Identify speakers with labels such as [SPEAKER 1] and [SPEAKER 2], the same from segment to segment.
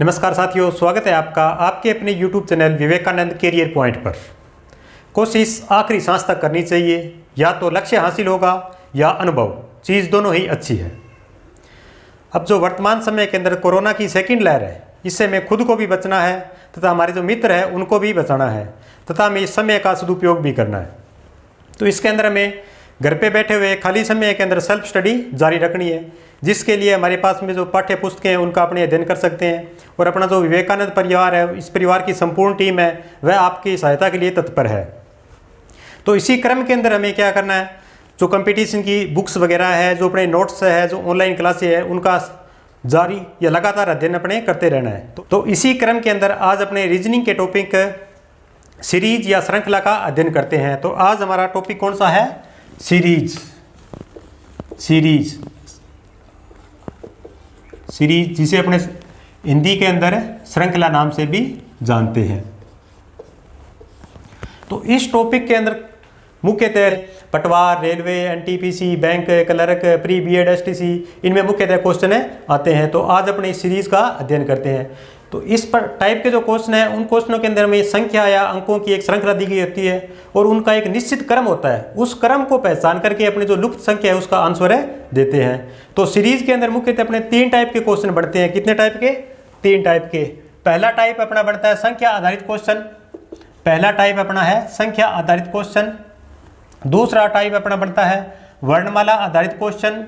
[SPEAKER 1] नमस्कार साथियों, स्वागत है आपका आपके अपने YouTube channel Vivekanand career point पर। कोशिश आखिरी सांस तक करनी चाहिए, या तो लक्ष्य हासिल होगा या अनुभव, चीज़ दोनों ही अच्छी है। अब जो वर्तमान समय के अंदर कोरोना की सेकंड लहर है, इससे हमें खुद को भी बचना है तथा हमारे जो मित्र हैं उनको भी बचाना है तथा हमें इस समय का सदुपयोग भी करना है। तो इसके अंदर हमें घर पे बैठे हुए खाली समय के अंदर सेल्फ स्टडी जारी रखनी है, जिसके लिए हमारे पास में जो पाठ्य पुस्तकें हैं उनका अपने अध्ययन कर सकते हैं। और अपना जो विवेकानंद परिवार है, इस परिवार की संपूर्ण टीम है, वह आपकी सहायता के लिए तत्पर है। तो इसी क्रम के अंदर हमें क्या करना है, जो कंपटीशन की बुक्स वगैरह है, जो अपने नोट्स है, जो ऑनलाइन क्लासेज है, उनका जारी या लगातार अध्ययन अपने करते रहना है। तो इसी क्रम के अंदर आज अपने रीजनिंग के टॉपिक सीरीज या श्रृंखला का अध्ययन करते हैं। तो आज हमारा टॉपिक कौन सा है? सीरीज जिसे अपने हिंदी के अंदर श्रृंखला नाम से भी जानते हैं। तो इस टॉपिक के अंदर मुख्यतः Patwar, railway, NTPC, bank clerk, pre BEd, STC, इनमें मुख्यतः क्वेश्चन आते हैं। तो आज अपने इस सीरीज का अध्ययन करते हैं। तो इस पर टाइप के जो क्वेश्चन है, उन क्वेश्चनों के अंदर में संख्या या अंकों की एक श्रृंखला दी गई होती है और उनका एक निश्चित क्रम होता है। उस क्रम को पहचान करके अपने जो लुप्त संख्या है उसका आंसर देते हैं। तो सीरीज के अंदर मुख्यतः अपने 3 टाइप के क्वेश्चन बढ़ते हैं। कितने टाइप के? 3 टाइप के। पहला टाइप अपना बढ़ता है संख्या आधारित क्वेश्चन। पहला टाइप अपना है संख्या आधारित क्वेश्चन। दूसरा टाइप अपना बढ़ता है वर्णमाला आधारित क्वेश्चन,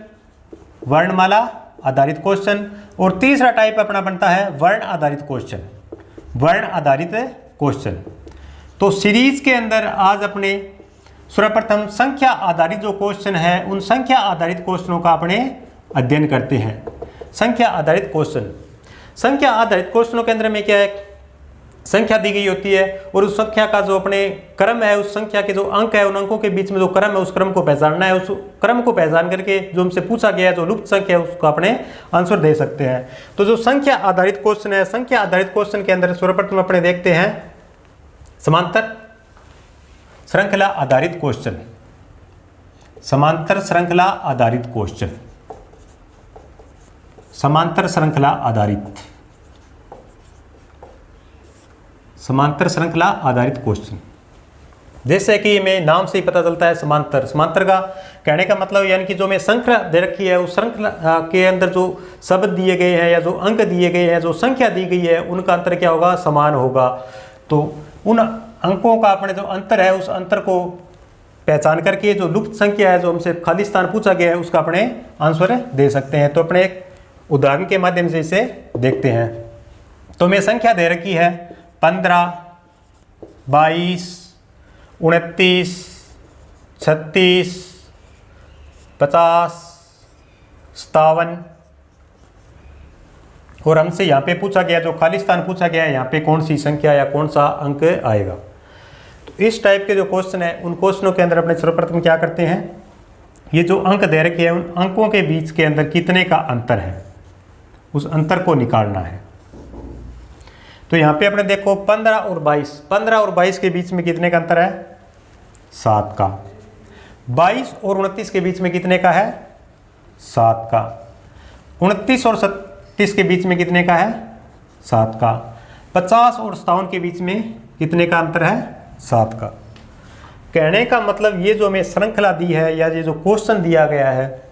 [SPEAKER 1] वर्णमाला आधारित क्वेश्चन। और तीसरा टाइप अपना बनता है वर्ण आधारित क्वेश्चन, वर्ण आधारित क्वेश्चन। तो सीरीज के अंदर आज अपने सर्वप्रथम संख्या आधारित जो क्वेश्चन है, उन संख्या आधारित क्वेश्चनों का अपने अध्ययन करते हैं। संख्या आधारित क्वेश्चन, संख्या आधारित क्वेश्चनों के अंदर में क्या है, संख्या दी गई होती है और उस संख्या का जो अपने क्रम है, उस संख्या के जो अंक है, उन अंकों के बीच में जो क्रम है, उस क्रम को पहचानना है। उस क्रम को पहचान करके जो हमसे पूछा गया है, जो लुप्त संख्या है, उसको अपने आंसर दे सकते हैं। तो जो संख्या आधारित क्वेश्चन है, संख्या आधारित क्वेश्चन के अंदर सर्वप्रथम अपने देखते हैं समांतर श्रृंखला आधारित क्वेश्चन। समांतर श्रृंखला आधारित क्वेश्चन, समांतर श्रृंखला आधारित, समांतर श्रृंखला आधारित क्वेश्चन। जैसे कि हमें नाम से ही पता चलता है समांतर, समांतर का कहने का मतलब यानी कि जो हमें श्रृंखला दे रखी है, उस श्रृंखला के अंदर जो शब्द दिए गए हैं या जो अंक दिए गए हैं, जो संख्या दी गई है, उनका अंतर क्या होगा? समान होगा। तो उन अंकों का अपने जो अंतर है, उस अंतर को पहचान करके जो लुप्त संख्या है, जो हमसे खाली स्थान पूछा गया है, उसका अपने आंसर दे सकते हैं। तो अपने एक उदाहरण के माध्यम से इसे देखते हैं। तो हमें संख्या दे रखी है 15, 22, 29, 36, 50, 57 और हमसे यहाँ पे पूछा गया, जो खाली स्थान पूछा गया है, यहाँ पे कौन सी संख्या या कौन सा अंक आएगा। तो इस टाइप के जो क्वेश्चन है, उन क्वेश्चनों के अंदर अपने सर्वप्रथम क्या करते हैं, ये जो अंक दे रखे हैं, उन अंकों के बीच के अंदर कितने का अंतर है, उस अंतर को निकालना है। तो यहाँ पे अपने देखो 15 और 22, 15 और 22 के बीच में कितने का अंतर है? 7 का। 22 और 29 के बीच में कितने का है? 7 का। 29 और 37 के बीच में कितने का है? 7 का। 50 और 57 के बीच में कितने का अंतर है? 7 का। कहने का मतलब ये जो हमें श्रृंखला दी है या ये जो क्वेश्चन दिया गया है,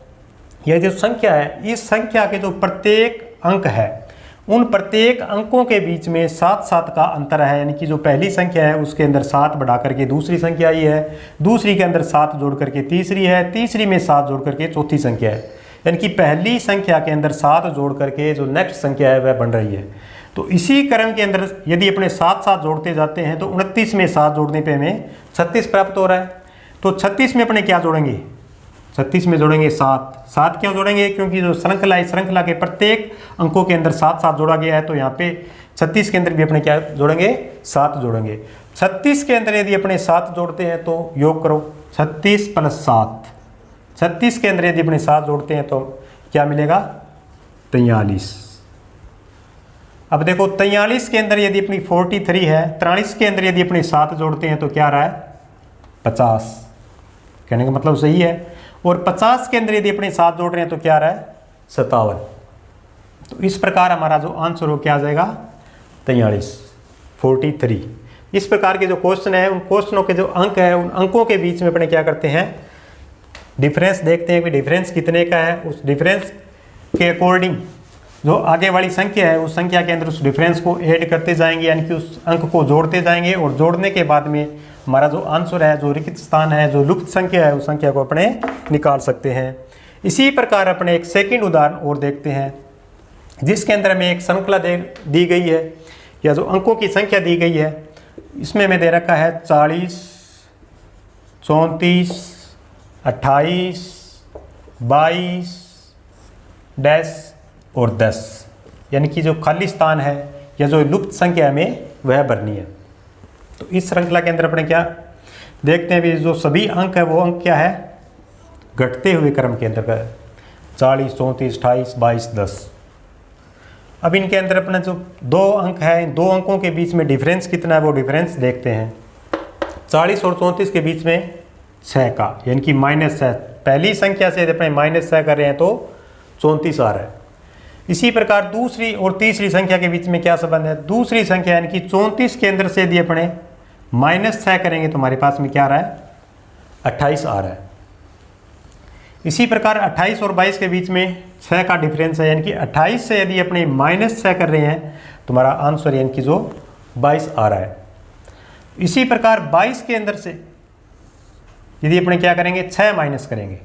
[SPEAKER 1] यह जो संख्या है, इस संख्या के जो प्रत्येक अंक है, उन प्रत्येक अंकों के बीच में 7-7 का अंतर है। यानी कि जो पहली संख्या है उसके अंदर 7 बढ़ा करके दूसरी संख्या आई है, दूसरी के अंदर 7 जोड़ करके तीसरी है, तीसरी में 7 जोड़ करके चौथी संख्या है। यानी कि पहली संख्या के अंदर 7 जोड़ करके जो नेक्स्ट संख्या है वह बन रही है। तो इसी क्रम के अंदर यदि अपने 7-7 जोड़ते जाते हैं तो 29 में 7 जोड़ने पर हमें 36 प्राप्त हो रहा है। तो 36 में अपने क्या जोड़ेंगे? 36 में जोड़ेंगे 7। 7 क्यों जोड़ेंगे? क्योंकि जो श्रृंखला है, श्रृंखला के प्रत्येक अंकों के अंदर 7-7 जोड़ा गया है। तो यहाँ पे 36 के अंदर भी अपने क्या जोड़ेंगे? 7 जोड़ेंगे। 36 के अंदर यदि अपने 7 जोड़ते हैं तो योग करो, 36 + 7। 36 के अंदर यदि अपने 7 जोड़ते हैं तो क्या मिलेगा? 43। अब देखो 43 के अंदर यदि अपनी 43 है, 43 के अंदर यदि अपने 7 जोड़ते हैं तो क्या आ रहा है? 50। कहने का मतलब सही है। और 50 के अंदर यदि अपने 7 जोड़ रहे हैं तो क्या आ रहा है? 57। तो इस प्रकार हमारा जो आंसर हो क्या आ जाएगा 43। इस प्रकार के जो क्वेश्चन है उन क्वेश्चनों के जो अंक है उन अंकों के बीच में अपने क्या करते हैं डिफरेंस देखते हैं कि डिफरेंस कितने का है। उस डिफरेंस के अकॉर्डिंग जो आगे वाली संख्या है उस संख्या के अंदर उस डिफरेंस को ऐड करते जाएंगे, यानी कि उस अंक को जोड़ते जाएंगे और जोड़ने के बाद में हमारा जो आंसर है, जो रिक्त स्थान है, जो लुप्त संख्या है, उस संख्या को अपने निकाल सकते हैं। इसी प्रकार अपने एक सेकंड उदाहरण और देखते हैं जिसके अंदर हमें एक श्रृंखला दी गई है या जो अंकों की संख्या दी गई है। इसमें हमें दे रखा है 40, 34, 28, 22 डैश और 10, यानी कि जो खाली स्थान है या जो लुप्त संख्या हमें वह भरनी है। तो इस श्रृंखला के अंदर अपने क्या देखते हैं भी जो सभी अंक है वो अंक क्या है घटते हुए क्रम के अंदर का 40, 34, 28, 22, 10। अब इनके अंदर अपने जो दो अंक है इन दो अंकों के बीच में डिफरेंस कितना है वो डिफरेंस देखते हैं। 40 और 34 के बीच में 6 का, यानी कि -6। पहली संख्या से अपने -6 कर रहे हैं तो 34 आ रहा है। इसी प्रकार दूसरी और तीसरी संख्या के बीच में क्या संबंध है, दूसरी संख्या यानी कि 34 के अंदर से यदि अपने -6 करेंगे तो हमारे पास में क्या आ रहा है 28 आ रहा है। इसी प्रकार 28 और 22 के बीच में 6 का डिफरेंस है, यानी कि 28 से यदि अपने -6 कर रहे हैं तो हमारा आंसर यानी कि जो 22 आ रहा है। इसी प्रकार 22 के अंदर से यदि अपने क्या करेंगे 6 माइनस करेंगे।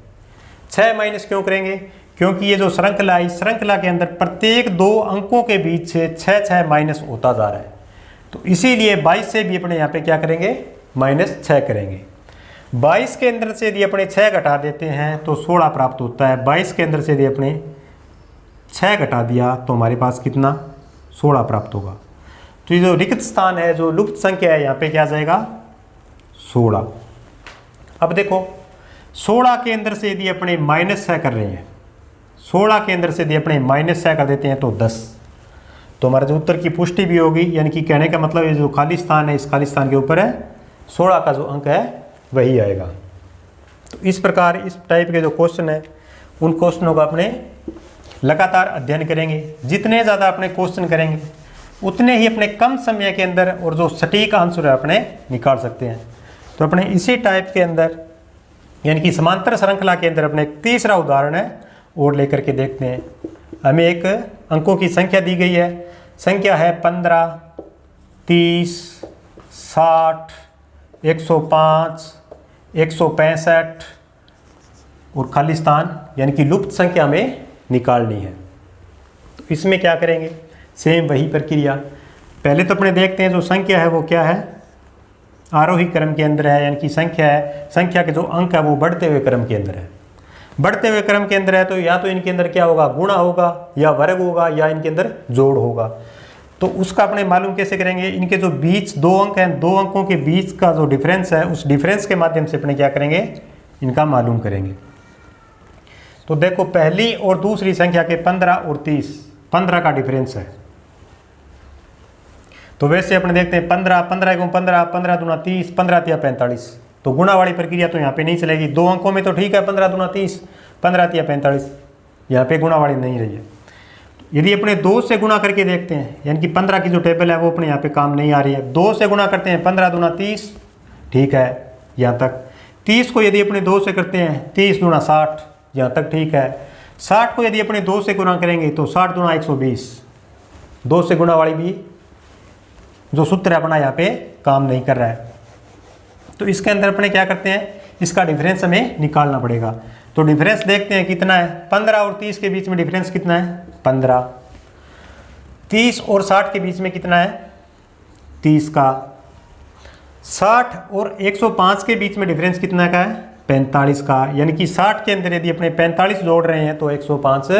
[SPEAKER 1] 6 माइनस क्यों करेंगे, क्योंकि ये जो श्रृंखला है इस श्रृंखला के अंदर प्रत्येक दो अंकों के बीच से 6 माइनस होता जा रहा है। तो इसीलिए 22 से भी अपने यहाँ पे क्या करेंगे -6 करेंगे। 22 के अंदर से यदि अपने 6 घटा देते हैं तो 16 प्राप्त होता है। 22 के अंदर से यदि अपने 6 घटा दिया तो हमारे पास कितना 16 प्राप्त होगा। तो ये जो रिक्त स्थान है जो लुप्त संख्या है यहाँ पे क्या जाएगा 16। अब देखो 16 के अंदर से यदि अपने -6 कर रहे हैं, 16 के अंदर से यदि अपने -6 कर देते हैं तो 10, तो हमारा जो उत्तर की पुष्टि भी होगी। यानी कि कहने का मतलब ये जो खाली स्थान है इस खाली स्थान के ऊपर है 16 का जो अंक है वही आएगा। तो इस प्रकार इस टाइप के जो क्वेश्चन है उन क्वेश्चनों का अपने लगातार अध्ययन करेंगे। जितने ज़्यादा अपने क्वेश्चन करेंगे उतने ही अपने कम समय के अंदर और जो सटीक आंसर है अपने निकाल सकते हैं। तो अपने इसी टाइप के अंदर यानी कि समांतर श्रृंखला के अंदर अपने एक तीसरा उदाहरण है और लेकर के देखते हैं। हमें एक अंकों की संख्या दी गई है, संख्या है 15, 30, 60, 105, 165 और खाली स्थान यानी कि लुप्त संख्या में निकालनी है। तो इसमें क्या करेंगे सेम वही प्रक्रिया। पहले तो अपने देखते हैं जो संख्या है वो क्या है आरोही क्रम के अंदर है, यानी कि संख्या है, संख्या के जो अंक है वो बढ़ते हुए क्रम के अंदर है। बढ़ते हुए क्रम के अंदर है तो या तो इनके अंदर क्या होगा गुणा होगा या वर्ग होगा या इनके अंदर जोड़ होगा। तो उसका अपने मालूम कैसे करेंगे, इनके जो बीच दो अंक हैं दो अंकों के बीच का जो डिफरेंस है उस डिफरेंस के माध्यम से अपने क्या करेंगे इनका मालूम करेंगे। तो देखो पहली और दूसरी संख्या के 15 और 30, 15 का डिफरेंस है। तो वैसे अपने देखते हैं 15, 15 × 15, 15 दूना 30, 15 तिया 45। तो गुणा वाली प्रक्रिया तो यहाँ पे नहीं चलेगी। दो अंकों में तो ठीक है 15 दूना 30, 15 तिया 45, यहाँ पे गुणा वाली नहीं रही है। यदि अपने 2 से गुणा करके देखते हैं यानी कि 15 की जो टेबल है वो अपने यहाँ पे काम नहीं आ रही है। 2 से गुणा करते हैं 15 दूना 30, ठीक है यहाँ तक। 30 को यदि अपने 2 से करते हैं 30 दूना 60, यहाँ तक ठीक है। 60 को यदि अपने 2 से गुणा करेंगे तो 60 दूना 120। 2 से गुणा वाली भी जो सूत्र अपना यहाँ पे काम नहीं कर रहा है। तो इसके अंदर अपने क्या करते हैं इसका डिफरेंस हमें निकालना पड़ेगा। तो डिफरेंस देखते हैं कितना है 15 और 30 के बीच में डिफरेंस कितना है 15। 30 और 60 के बीच में कितना है 30 का। 60 और 105 के बीच में डिफरेंस कितना का है 45 का। यानी कि 60 के अंदर यदि अपने 45 जोड़ रहे हैं तो 105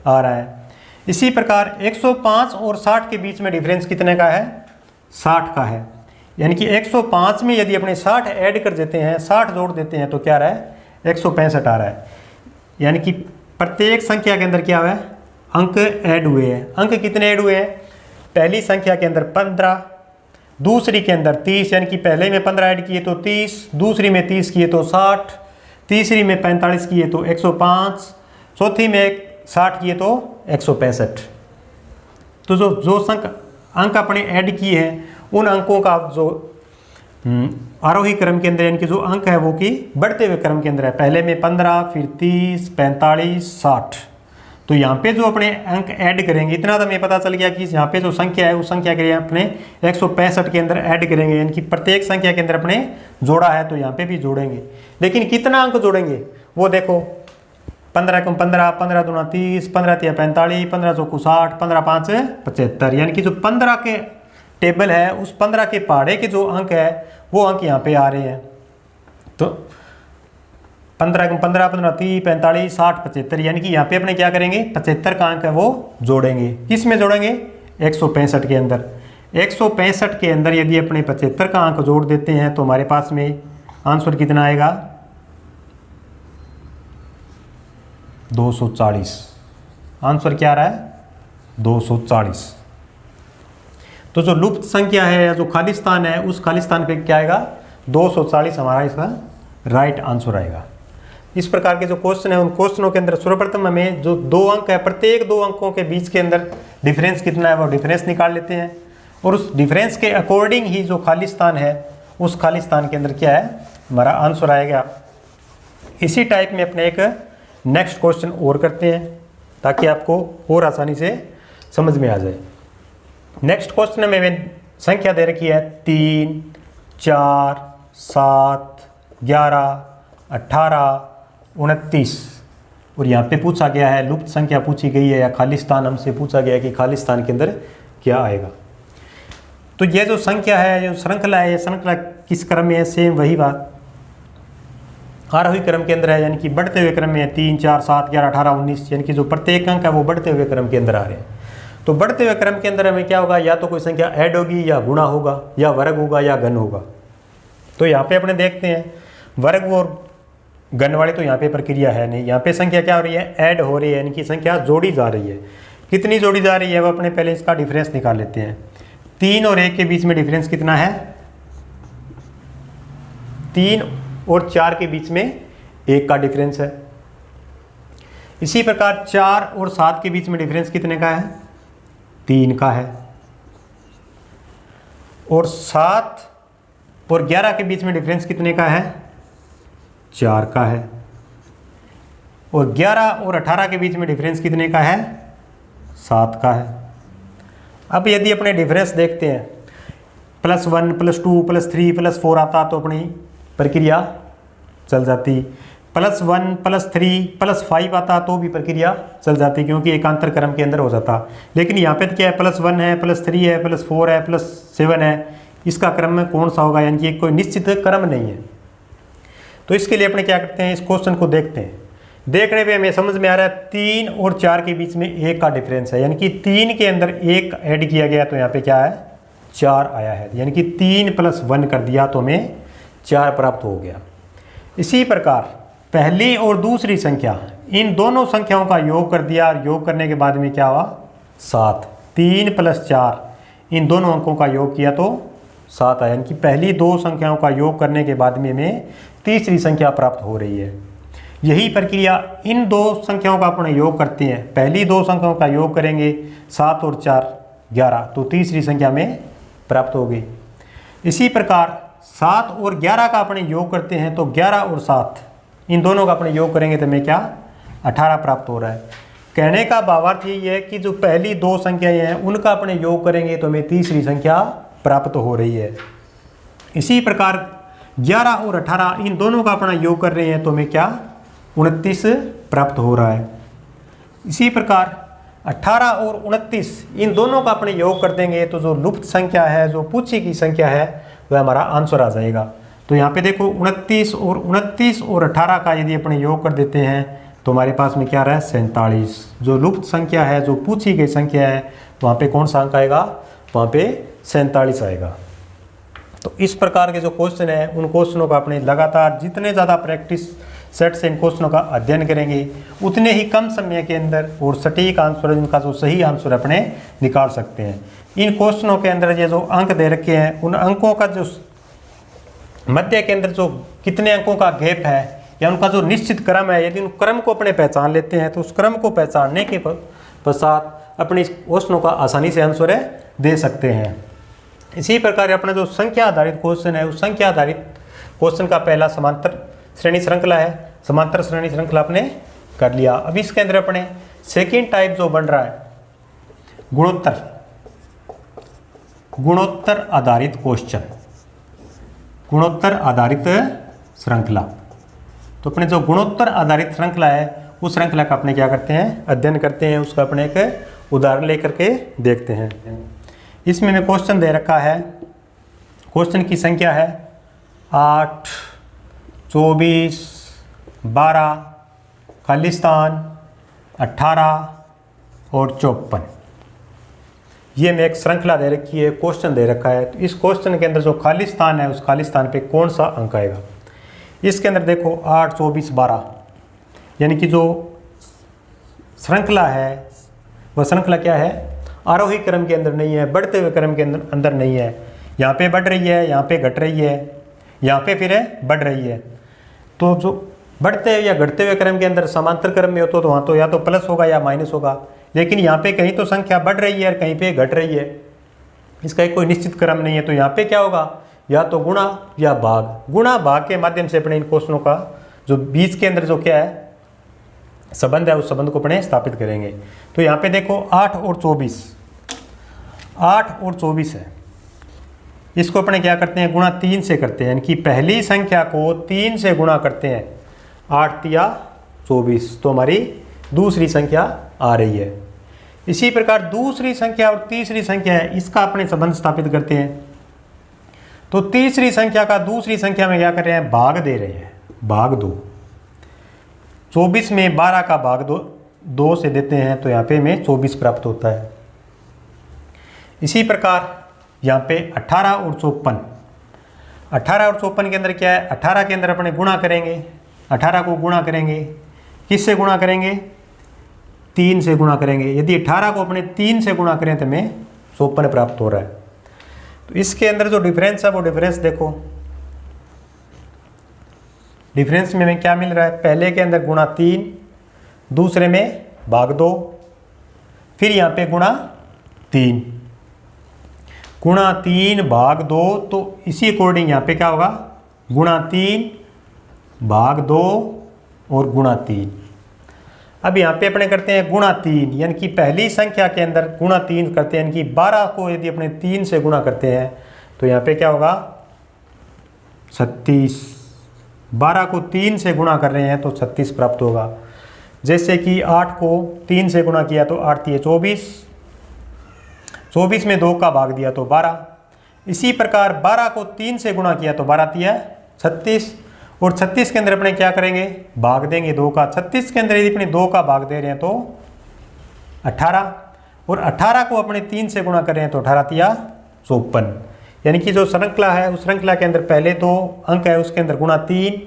[SPEAKER 1] आ रहा है। इसी प्रकार 105 और 60 के बीच में डिफरेंस कितने का है 60 का है। यानी कि 105 में यदि अपने 60 ऐड कर देते हैं 60 जोड़ देते हैं तो क्या आ रहा है 165 आ रहा है। यानी कि प्रत्येक संख्या के अंदर क्या हुआ है अंक ऐड हुए हैं। अंक कितने ऐड हुए हैं पहली संख्या के अंदर 15, दूसरी के अंदर 30, यानी कि पहले में 15 ऐड किए तो 30, दूसरी में 30 किए तो 60, तीसरी में 45 किए तो 105, चौथी में 60 किए तो 165। तो जो जो अंक अपने ऐड किए हैं उन अंकों का जो आरोही क्रम के अंदर यानी कि जो अंक है वो कि बढ़ते हुए क्रम के अंदर है। पहले में 15, फिर 30, 45, 60। तो यहाँ पे जो अपने अंक ऐड करेंगे, इतना तो हमें पता चल गया कि यहाँ पे जो संख्या है उस संख्या के लिए अपने 165 के अंदर ऐड करेंगे, यानी कि प्रत्येक संख्या के अंदर अपने जोड़ा है तो यहाँ पे भी जोड़ेंगे। लेकिन कितना अंक जोड़ेंगे वो देखो, 15 कम 15, 15 दूना 30, 15 तिया 45, 15 चौको 60, 15 5 75, यानी कि जो 15 के टेबल है उस 15 के पहाड़े के जो अंक है वो अंक यहाँ पे आ रहे हैं। तो 15 कम 15, 15 30, 45, 60, 75, यानी कि यहाँ पे अपने क्या करेंगे 75 का अंक है वो जोड़ेंगे। किस में जोड़ेंगे 165 के अंदर। 165 के अंदर यदि अपने 75 का अंक जोड़ देते हैं तो हमारे पास में आंसर कितना आएगा 240। आंसर क्या आ रहा है 240। तो जो लुप्त संख्या है या जो खालिस्तान है उस खालिस्तान पे क्या आएगा 240 हमारा इसका राइट आंसर आएगा। इस प्रकार के जो क्वेश्चन है उन क्वेश्चनों के अंदर सर्वप्रथम हमें जो दो अंक है प्रत्येक दो अंकों के बीच के अंदर डिफरेंस कितना है वो डिफरेंस निकाल लेते हैं और उस डिफरेंस के अकॉर्डिंग ही जो खालिस्तान है उस खालिस्तान के अंदर क्या है हमारा आंसर आएगा। इसी टाइप में अपने एक नेक्स्ट क्वेश्चन और करते हैं ताकि आपको और आसानी से समझ में आ जाए। नेक्स्ट क्वेश्चन में मैंने संख्या दे रखी है 3, 4, 7, 11, 18, 29 और यहाँ पे पूछा गया है लुप्त संख्या पूछी गई है या खालिस्तान हमसे पूछा गया है कि खालिस्तान के अंदर क्या आएगा। तो ये जो संख्या है जो श्रृंखला है ये श्रृंखला किस क्रम में है सेम वही बात आरोही क्रम के अंदर है, यानी कि बढ़ते हुए क्रम में है 3, 4, 7, 11, 18, 19, यानी कि जो प्रत्येक अंक है वो बढ़ते हुए क्रम के अंदर आ रहे हैं। तो बढ़ते हुए क्रम के अंदर हमें क्या होगा या तो कोई संख्या ऐड होगी या गुणा होगा या वर्ग होगा या घन होगा। तो यहाँ पे अपने देखते हैं वर्ग और घन वाली तो यहाँ पे प्रक्रिया है नहीं, यहाँ पे संख्या क्या हो रही है ऐड हो रही है, यानी कि संख्या जोड़ी जा रही है। कितनी जोड़ी जा रही है वो अपने पहले इसका डिफरेंस निकाल लेते हैं। 3 और 1 के बीच में डिफरेंस कितना है 3 और 4 के बीच में 1 का डिफरेंस है। इसी प्रकार 4 और 7 के बीच में डिफरेंस कितने का है 3 का है। और 7 और 11 के बीच में डिफरेंस कितने का है 4 का है। और 11 और 18 के बीच में डिफरेंस कितने का है 7 का है। अब यदि अपने डिफरेंस देखते हैं +1 +2 +3 +4 आता तो अपनी प्रक्रिया चल जाती, +1 +3 +5 आता तो भी प्रक्रिया चल जाती क्योंकि एकांतर क्रम के अंदर हो जाता। लेकिन यहाँ पे क्या है +1 है +3 है +4 है +7 है, इसका क्रम में कौन सा होगा, यानी कि कोई निश्चित क्रम नहीं है। तो इसके लिए अपने क्या करते हैं इस क्वेश्चन को देखते हैं। देखने पे हमें समझ में आ रहा है 3 और 4 के बीच में 1 का डिफरेंस है, यानी कि 3 के अंदर 1 ऐड किया गया तो यहाँ पे क्या है 4 आया है, यानी कि 3 + 1 कर दिया तो हमें 4 प्राप्त हो गया। इसी प्रकार पहली और दूसरी संख्या इन दोनों संख्याओं का योग कर दिया और योग करने के बाद में क्या हुआ 7। 3 + 4 इन दोनों अंकों का योग किया तो 7 आया, यानी कि पहली दो संख्याओं का योग करने के बाद में हमें तीसरी संख्या प्राप्त हो रही है। यही प्रक्रिया इन दो संख्याओं का अपने योग करते हैं। पहली दो संख्याओं का योग करेंगे 7 और 4 11 तो तीसरी संख्या में प्राप्त होगी। इसी प्रकार 7 और 11 का अपने योग करते हैं तो 11 और 7 इन दोनों का अपने योग करेंगे तो हमें क्या 18 प्राप्त हो रहा है। कहने का भावार्थ यही है कि जो पहली दो संख्याएं हैं उनका अपने योग करेंगे तो हमें तीसरी संख्या प्राप्त हो रही है। इसी प्रकार 11 और 18 इन दोनों का अपना योग कर रहे हैं तो हमें क्या 29 प्राप्त हो रहा है। इसी प्रकार 18 और 29 इन दोनों का अपने योग कर देंगे तो जो लुप्त संख्या है जो पूछी की संख्या है वह हमारा आंसर आ जाएगा। तो यहाँ पे देखो 29 और 18 का यदि अपने योग कर देते हैं तो हमारे पास में क्या रहा है 47। जो लुप्त संख्या है जो पूछी गई संख्या है वहाँ पे कौन सा अंक आएगा वहाँ पे 47 आएगा। तो इस प्रकार के जो क्वेश्चन है उन क्वेश्चनों का अपने लगातार जितने ज़्यादा प्रैक्टिस सेट से इन क्वेश्चनों का अध्ययन करेंगे उतने ही कम समय के अंदर और सटीक आंसर इनका जो सही आंसर अपने निकाल सकते हैं। इन क्वेश्चनों के अंदर ये जो अंक दे रखे हैं उन अंकों का जो मध्य के अंदर जो कितने अंकों का गैप है या उनका जो निश्चित क्रम है, यदि उन क्रम को अपने पहचान लेते हैं तो उस क्रम को पहचानने के पश्चात अपने क्वेश्चनों का आसानी से आंसर दे सकते हैं। इसी प्रकार अपना जो संख्या आधारित क्वेश्चन है, उस संख्या आधारित क्वेश्चन का पहला समांतर श्रेणी श्रृंखला है, समांतर श्रेणी श्रृंखला आपने कर लिया। अब इसके अंदर अपने सेकेंड टाइप जो बन रहा है गुणोत्तर आधारित क्वेश्चन, गुणोत्तर आधारित श्रृंखला। तो अपने जो गुणोत्तर आधारित श्रृंखला है उस श्रृंखला का अपने क्या करते हैं, अध्ययन करते हैं, उसका अपने एक उदाहरण लेकर के देखते हैं। इसमें मैं क्वेश्चन दे रखा है, क्वेश्चन की संख्या है 8, 24, 12, खालिस्तान 18 और 54। ये मैं एक श्रृंखला दे रखी है, क्वेश्चन दे रखा है। तो इस क्वेश्चन के अंदर जो खालिस्तान है उस खालिस्तान पे कौन सा अंक आएगा। इसके अंदर देखो 8, 24, 12 यानी कि जो श्रृंखला है वह श्रृंखला क्या है, आरोही क्रम के अंदर नहीं है, बढ़ते हुए क्रम के अंदर नहीं है। यहाँ पे बढ़ रही है, यहाँ पे घट रही है, यहाँ पे फिर बढ़ रही है। तो जो बढ़ते या घटते हुए क्रम के अंदर समांतर क्रम में हो तो वहाँ तो या तो प्लस होगा या माइनस होगा, लेकिन यहाँ पे कहीं तो संख्या बढ़ रही है और कहीं पे घट रही है, इसका एक कोई निश्चित क्रम नहीं है। तो यहाँ पे क्या होगा, या तो गुणा या भाग। गुणा भाग के माध्यम से अपने इन क्वेश्चनों का जो बीच के अंदर जो क्या है संबंध है उस संबंध को अपने स्थापित करेंगे। तो यहाँ पे देखो 8 और 24, 8 और 24 है, इसको अपने क्या करते हैं, गुणा 3 से करते हैं, यानी कि पहली संख्या को 3 से गुणा करते हैं। 8 तिया 24, तो हमारी दूसरी संख्या आ रही है। इसी प्रकार दूसरी संख्या और तीसरी संख्या है, इसका अपने संबंध स्थापित करते हैं। तो तीसरी संख्या का दूसरी संख्या में क्या कर रहे हैं, भाग दे रहे हैं, भाग 2। 24 में 12 का भाग 2 से देते हैं, तो यहाँ पे हमें 24 प्राप्त होता है। इसी प्रकार यहाँ पे 18 और 54, 18 और 54 के अंदर क्या है, 18 के अंदर अपने गुणा करेंगे, 18 को गुणा करेंगे, किससे गुणा करेंगे, 3 से गुणा करेंगे। यदि 18 को अपने 3 से गुणा करें तो हमें 54 प्राप्त हो रहा है। तो इसके अंदर जो डिफरेंस है वो डिफरेंस देखो, डिफरेंस में हमें क्या मिल रहा है, पहले के अंदर गुणा 3, दूसरे में भाग 2, फिर यहाँ पे गुणा 3, गुणा 3 भाग 2। तो इसी अकॉर्डिंग यहाँ पे क्या होगा, गुणा 3 भाग 2 और गुणा 3। अब यहाँ पे अपने करते हैं गुणा 3, यानी कि पहली संख्या के अंदर गुणा 3 करते हैं, यानी कि 12 को यदि अपने 3 से गुणा करते हैं तो यहाँ पे क्या होगा, 36। 12 को 3 से गुणा कर रहे हैं तो 36 प्राप्त होगा। जैसे कि 8 को 3 से गुणा किया तो 8 तिये 24, 24 में 2 का भाग दिया तो 12। इसी प्रकार 12 को 3 से गुणा किया तो 12 तिया 36, और 36 के अंदर अपने क्या करेंगे, भाग देंगे 2 का। 36 के अंदर यदि अपने 2 का भाग दे रहे हैं तो 18, और 18 को अपने 3 से गुणा कर रहे हैं तो 18 तिया 54। यानी कि जो श्रृंखला है उस श्रृंखला के अंदर पहले 2 अंक है उसके अंदर गुणा 3,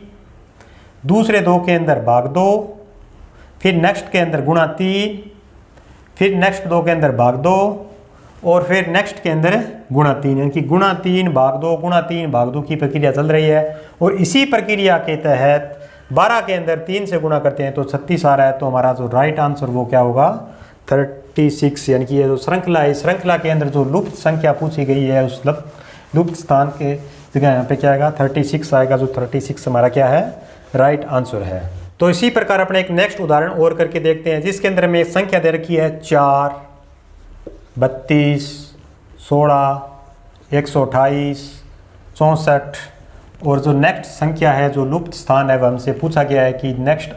[SPEAKER 1] दूसरे 2 के अंदर भाग 2, फिर नेक्स्ट के अंदर गुणा 3, फिर नेक्स्ट 2 के अंदर भाग 2, और फिर नेक्स्ट के अंदर गुणा 3, यानी कि गुणा 3 भाग 2 गुणा 3 भाग 2 की प्रक्रिया चल रही है। और इसी प्रक्रिया के तहत 12 के अंदर 3 से गुणा करते हैं तो 36 आ रहा है। तो हमारा जो राइट आंसर वो क्या होगा, 36। यानी कि ये जो श्रृंखला है, श्रृंखला के अंदर जो लुप्त संख्या पूछी गई है उस लुप्त स्थान के जगह यहाँ पे क्या आएगा, 36 आएगा। जो 36 हमारा क्या है, राइट आंसर है। तो इसी प्रकार अपने एक नेक्स्ट उदाहरण और करके देखते हैं, जिसके अंदर में संख्या दे रखी है 4, 32, 16, 128, 64, और जो नेक्स्ट संख्या है जो लुप्त स्थान है वह हमसे पूछा गया है कि नेक्स्ट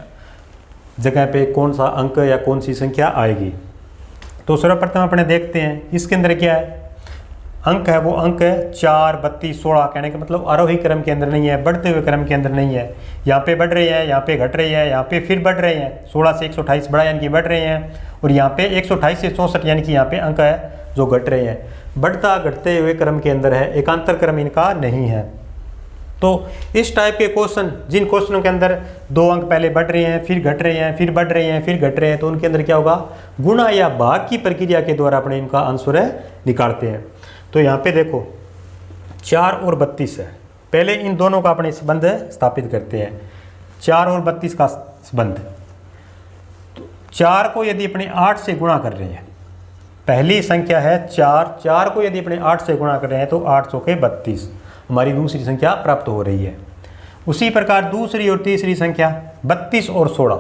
[SPEAKER 1] जगह पे कौन सा अंक या कौन सी संख्या आएगी। तो सर्वप्रथम अपने देखते हैं इसके अंदर क्या है, अंक है वो अंक है 4, 32, 16। कहने का मतलब आरोही क्रम के अंदर नहीं है, बढ़ते हुए क्रम के अंदर नहीं है। यहाँ पे बढ़ रही है, यहाँ पे घट रही है, यहाँ पे फिर बढ़ रहे हैं। 16 से 128 बढ़ा यानी कि बढ़ रहे हैं, और यहाँ पे 128 से 64 यानी कि यहाँ पे अंक है जो घट रहे हैं। बढ़ता घटते हुए क्रम के अंदर है, एकांतर क्रम इनका नहीं है। तो इस टाइप के क्वेश्चन, जिन क्वेश्चनों के अंदर 2 अंक पहले बढ़ रहे हैं, फिर घट रहे हैं, फिर बढ़ रहे हैं, फिर घट रहे हैं, तो उनके अंदर क्या होगा, गुणा या भाग की प्रक्रिया के द्वारा अपने इनका आंसर निकालते हैं। तो यहाँ पे देखो 4 और 32 है, पहले इन दोनों का अपने संबंध स्थापित करते हैं। 4 और 32 का संबंध, 4 को यदि अपने 8 से गुणा कर रहे हैं, पहली संख्या है 4 को यदि अपने 8 से गुणा कर रहे हैं तो 8 चौके 32 हमारी दूसरी संख्या प्राप्त हो रही है। उसी प्रकार दूसरी और तीसरी संख्या 32 और 16,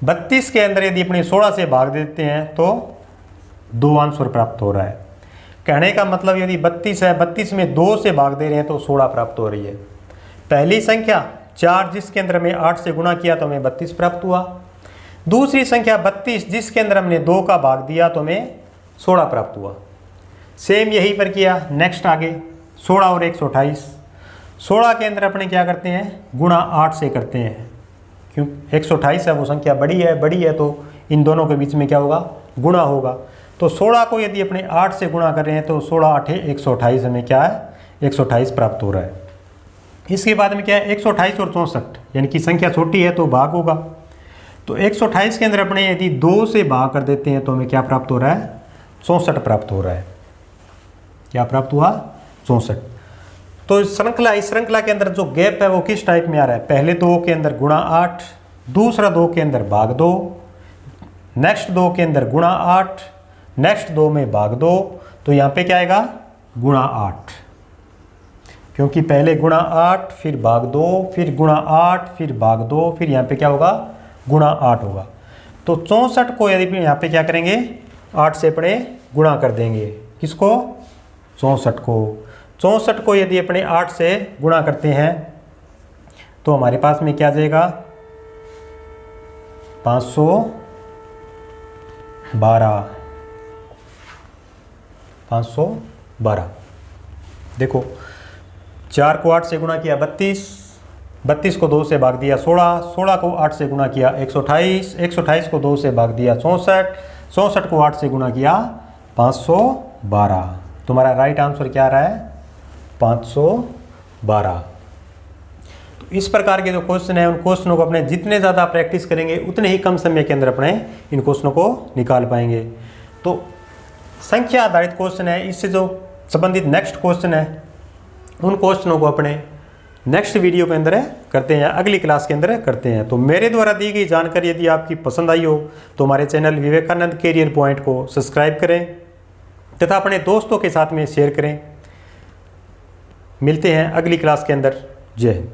[SPEAKER 1] 32 के अंदर यदि अपने 16 से भाग देते हैं तो 2 आंसर प्राप्त हो रहा है। कहने का मतलब यदि 32 है, 32 में 2 से भाग दे रहे हैं तो 16 प्राप्त हो रही है। पहली संख्या 4 जिसके अंदर हमें 8 से गुणा किया तो हमें 32 प्राप्त हुआ। दूसरी संख्या 32 जिसके अंदर हमने 2 का भाग दिया तो हमें 16 प्राप्त हुआ। सेम यहीं पर किया। नेक्स्ट आगे 16 और 128, 16 के अंदर अपने क्या करते हैं, गुणा 8 से करते हैं। क्यों, 128 है वो संख्या बड़ी है तो इन दोनों के बीच में क्या होगा, गुणा होगा। तो 16 को यदि अपने 8 से गुणा कर रहे हैं तो 16 8 128 हमें क्या है, 128 प्राप्त हो रहा है। इसके बाद में क्या है, 128 और 64 यानी कि संख्या छोटी है तो भाग होगा। तो 128 के अंदर अपने यदि 2 से भाग कर देते हैं तो हमें क्या प्राप्त हो रहा है, 64 प्राप्त हो रहा है। क्या प्राप्त हुआ, 64। तो इस श्रृंखला के अंदर जो गैप है वो किस टाइप में आ रहा है, पहले 2 के अंदर गुणा 8, दूसरा 2 के अंदर भाग 2, नेक्स्ट 2 के अंदर गुणा 8, नेक्स्ट 2 में भाग 2। तो यहाँ पे क्या आएगा, गुणा 8, क्योंकि पहले गुणा 8 फिर भाग 2 फिर गुणा 8 फिर भाग 2 फिर यहाँ पे क्या होगा, गुणा 8 होगा। तो 64 को यदि यहाँ पे क्या करेंगे, 8 से अपने गुणा कर देंगे। किसको, 64 को। 64 को यदि अपने 8 से गुणा करते हैं तो हमारे पास में क्या आ जाएगा, 512। देखो 4 को 8 से गुणा किया 32, 32 को 2 से भाग दिया 16, 16 को 8 से गुणा किया 128, 128 को 2 से भाग दिया 64, 64 को 8 से गुणा किया 512। तुम्हारा राइट आंसर क्या आ रहा है, 512। तो इस प्रकार के जो क्वेश्चन है उन क्वेश्चनों को अपने जितने ज़्यादा प्रैक्टिस करेंगे उतने ही कम समय के अंदर अपने इन क्वेश्चनों को निकाल पाएंगे। तो संख्या आधारित क्वेश्चन है, इससे जो संबंधित नेक्स्ट क्वेश्चन है उन क्वेश्चनों को अपने नेक्स्ट वीडियो के अंदर करते हैं, अगली क्लास के अंदर करते हैं। तो मेरे द्वारा दी गई जानकारी यदि आपकी पसंद आई हो तो हमारे चैनल विवेकानंद कैरियर पॉइंट को सब्सक्राइब करें तथा अपने दोस्तों के साथ में शेयर करें। मिलते हैं अगली क्लास के अंदर। जय हिंद।